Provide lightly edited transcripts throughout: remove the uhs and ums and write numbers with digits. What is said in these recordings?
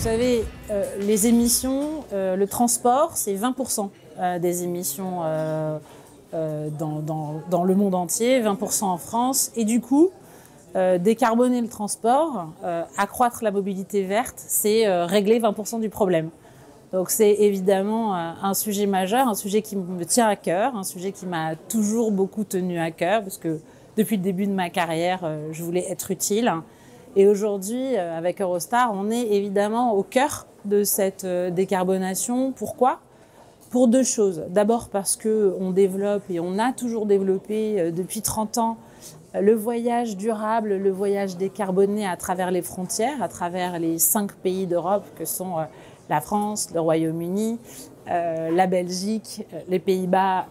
savez, les émissions, le transport, c'est 20% des émissions dans le monde entier, 20% en France. Et du coup, décarboner le transport, accroître la mobilité verte, c'est régler 20% du problème. Donc c'est évidemment un sujet majeur, un sujet qui me tient à cœur, un sujet qui m'a toujours beaucoup tenu à cœur, parce que depuis le début de ma carrière, je voulais être utile. Et aujourd'hui, avec Eurostar, on est évidemment au cœur de cette décarbonation. Pourquoi ? Pour deux choses. D'abord parce qu'on développe, et on a toujours développé depuis 30 ans, le voyage durable, le voyage décarboné à travers les frontières, à travers les 5 pays d'Europe que sont la France, le Royaume-Uni, la Belgique, les Pays-Bas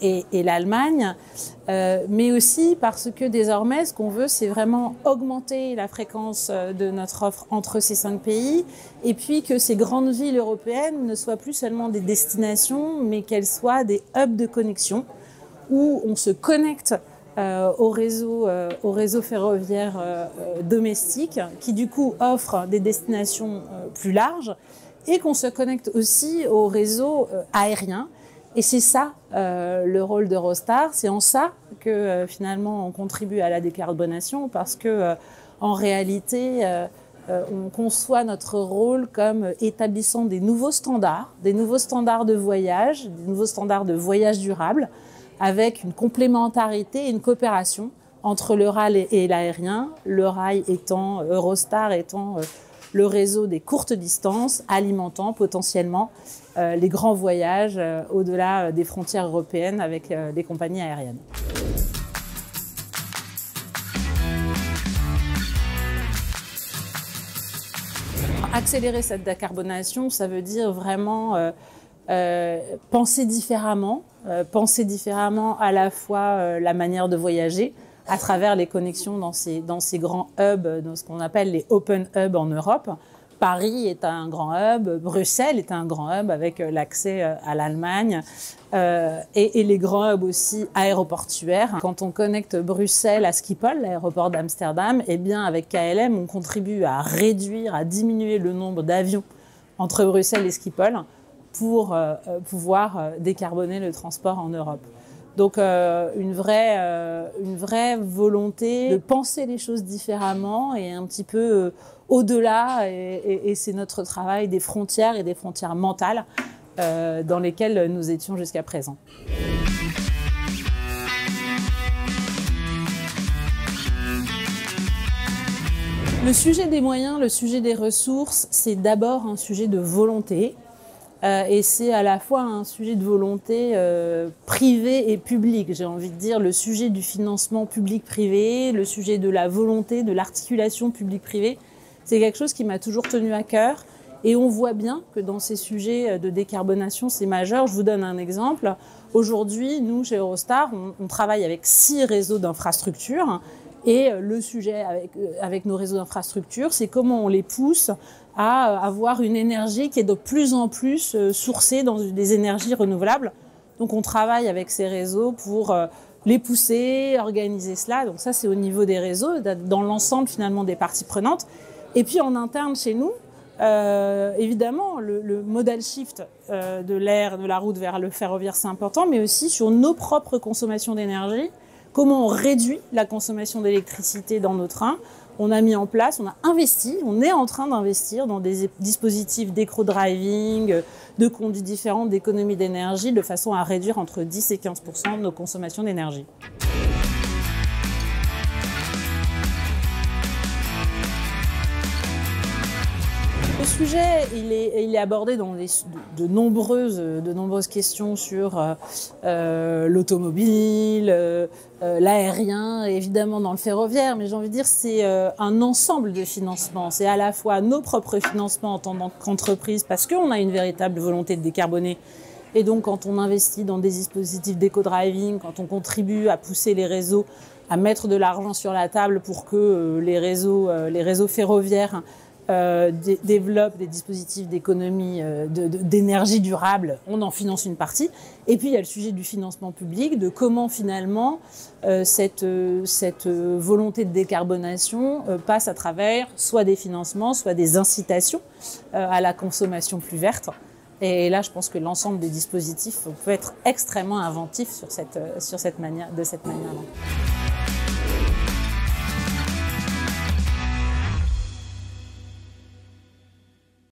et l'Allemagne, mais aussi parce que désormais, ce qu'on veut, c'est vraiment augmenter la fréquence de notre offre entre ces 5 pays, et puis que ces grandes villes européennes ne soient plus seulement des destinations, mais qu'elles soient des hubs de connexion où on se connecte au réseau ferroviaire domestique, qui du coup offre des destinations plus larges, et qu'on se connecte aussi au réseau aérien. Et c'est ça le rôle d'Eurostar. C'est en ça que finalement on contribue à la décarbonation, parce que en réalité on conçoit notre rôle comme établissant des nouveaux standards de voyage, des nouveaux standards de voyage durable, avec une complémentarité et une coopération entre le rail et l'aérien, le rail étant, Eurostar étant le réseau des courtes distances, alimentant potentiellement les grands voyages au-delà des frontières européennes avec les compagnies aériennes. Accélérer cette décarbonation, ça veut dire vraiment penser différemment à la fois la manière de voyager à travers les connexions dans ces grands hubs, dans ce qu'on appelle les open hubs en Europe. Paris est un grand hub, Bruxelles est un grand hub avec l'accès à l'Allemagne et les grands hubs aussi aéroportuaires. Quand on connecte Bruxelles à Schiphol, l'aéroport d'Amsterdam, eh bien avec KLM, on contribue à réduire, à diminuer le nombre d'avions entre Bruxelles et Schiphol pour pouvoir décarboner le transport en Europe. Donc une vraie volonté de penser les choses différemment et un petit peu au-delà, et c'est notre travail des frontières et des frontières mentales dans lesquelles nous étions jusqu'à présent. Le sujet des moyens, le sujet des ressources, c'est d'abord un sujet de volonté. Et c'est à la fois un sujet de volonté privée et publique. J'ai envie de dire le sujet du financement public-privé, le sujet de la volonté, de l'articulation public-privé. C'est quelque chose qui m'a toujours tenu à cœur. Et on voit bien que dans ces sujets de décarbonation, c'est majeur. Je vous donne un exemple. Aujourd'hui, nous, chez Eurostar, on travaille avec 6 réseaux d'infrastructures. Et le sujet avec nos réseaux d'infrastructures, c'est comment on les pousse à avoir une énergie qui est de plus en plus sourcée dans des énergies renouvelables. Donc on travaille avec ces réseaux pour les pousser, organiser cela. Donc ça, c'est au niveau des réseaux, dans l'ensemble finalement des parties prenantes. Et puis en interne chez nous, évidemment, le modal shift de l'air, de la route vers le ferroviaire, c'est important, mais aussi sur nos propres consommations d'énergie. Comment on réduit la consommation d'électricité dans nos trains. On a mis en place, on a investi, on est en train d'investir dans des dispositifs d'éco-driving, de conduites différentes, d'économie d'énergie, de façon à réduire entre 10 et 15% de nos consommations d'énergie. Le sujet, il est abordé dans de nombreuses questions sur l'automobile, l'aérien, évidemment dans le ferroviaire, mais j'ai envie de dire c'est un ensemble de financements. C'est à la fois nos propres financements en tant qu'entreprise, parce qu'on a une véritable volonté de décarboner. Et donc quand on investit dans des dispositifs d'éco-driving, quand on contribue à pousser les réseaux à mettre de l'argent sur la table pour que les réseaux ferroviaires développe des dispositifs d'économie d'énergie durable, on en finance une partie. Et puis il y a le sujet du financement public, de comment finalement cette volonté de décarbonation passe à travers soit des financements, soit des incitations à la consommation plus verte. Et là, je pense que l'ensemble des dispositifs peut être extrêmement inventif de cette manière-là.